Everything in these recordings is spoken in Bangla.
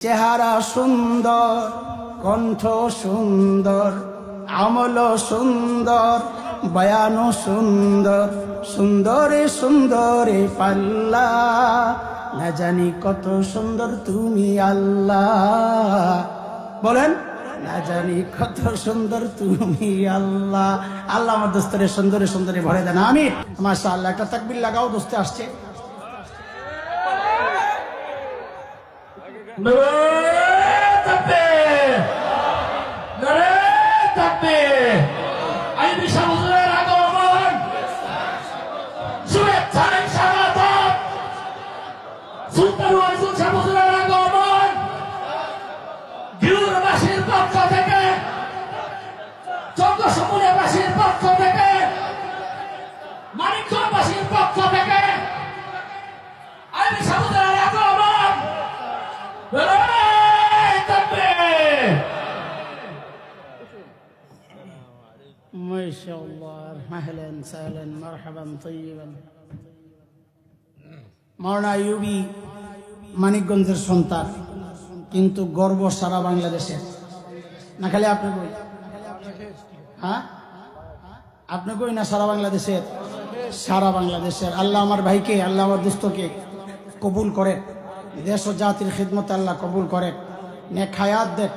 চেহারা সুন্দর, কণ্ঠ সুন্দর, আমল সুন্দর, বয়ানও সুন্দর, সুন্দরে সুন্দরে পাল্লা, না জানি কত সুন্দর তুমি আল্লাহ। বলেন, না জানি কত সুন্দর তুমি আল্লাহ। আল্লাহ আমার দোস্তরে সুন্দরে সুন্দরে ভরে দেন, আমিন। মাশাআল্লাহ, একটা তাকবীর লাগাও, দোস্তে আসছে। বাসীর পক্ষ থেকে, চন্দ্রসমুদ্রবাসীর পক্ষ থেকে, মানিকগঞ্জবাসীর পক্ষ থেকে আইবি সমুদ্রের আগমন। মাশাআল্লাহ, আহলান সাহলান মারহাবান তাইয়িবান। মাওলানা আইয়ুবী মানিকগঞ্জের সন্তান, কিন্তু গর্ব সারা বাংলাদেশের। না খালি আপনি কই? হ্যাঁ, আপনি কই না সারা বাংলাদেশের? সারা বাংলাদেশের। আল্লাহ আমার ভাইকে, আল্লাহ আমার দোস্তকে কবুল করে, দেশ ও জাতির খিদমতে আল্লাহ কবুল করে, নেক হায়াত দেখ,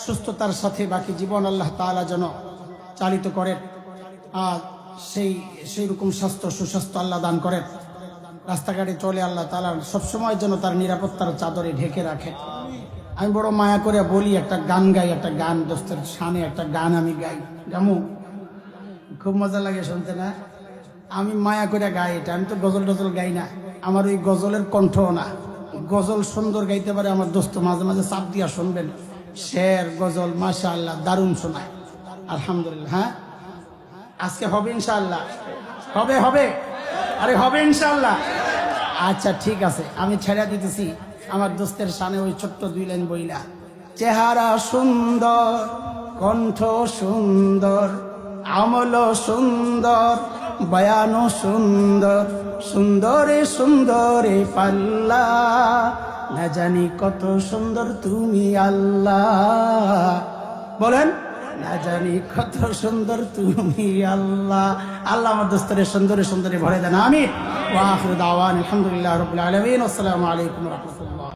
সুস্থতার সাথে বাকি জীবন আল্লাহ তাআলা যেন চালিত করেন। আর সেই রকম স্বাস্থ্য, সুস্বাস্থ্য আল্লাহ দান করেন। রাস্তাঘাটে চলে আল্লাহ তাআলা সবসময় যেন তার নিরাপত্তার চাদরে ঢেকে রাখে। আমি বড় মায়া করে বলি, একটা গান গাই, একটা গান দোস্তের শানে একটা গান আমি গাই, গামু, খুব মজা লাগে শুনতে না? আমি মায়া করে গাই এটা। আমি তো গজল টজল গাই না, আমার ওই গজলের কণ্ঠ না। গজল সুন্দর গাইতে পারে আমার দোস্ত, মাঝে মাঝে চাপ দিয়া শুনবেন। শের গজল মাশাআল্লাহ দারুণ শোনায়, আলহামদুলিল্লাহ। হ্যাঁ, আজকে হবে ইনশাআল্লাহ, হবে হবে, আরে হবে ইনশাআল্লাহ। আচ্ছা ঠিক আছে, আমি ছেড়ে দিতেছি আমার দোস্তের শানে ওই ছোট্ট 2 লাইন বইলা। চেহারা সুন্দর, কণ্ঠ সুন্দর, আমল সুন্দর, বয়ানও সুন্দর, সুন্দরে সুন্দরে পাল্লা, না জানি কত সুন্দর তুমি আল্লাহ। বলেন, না জানি কত সুন্দর তুমি আল্লাহ। আল্লাহ আমার দোস্তরে সুন্দরে সুন্দরে ভরে দেন, আমিন। ওয়া আখিরু দাওয়ানা আলহামদুলিল্লাহি রাব্বিল আলামিন। আসসালামু আলাইকুম ওয়া রাহমাতুল্লাহ।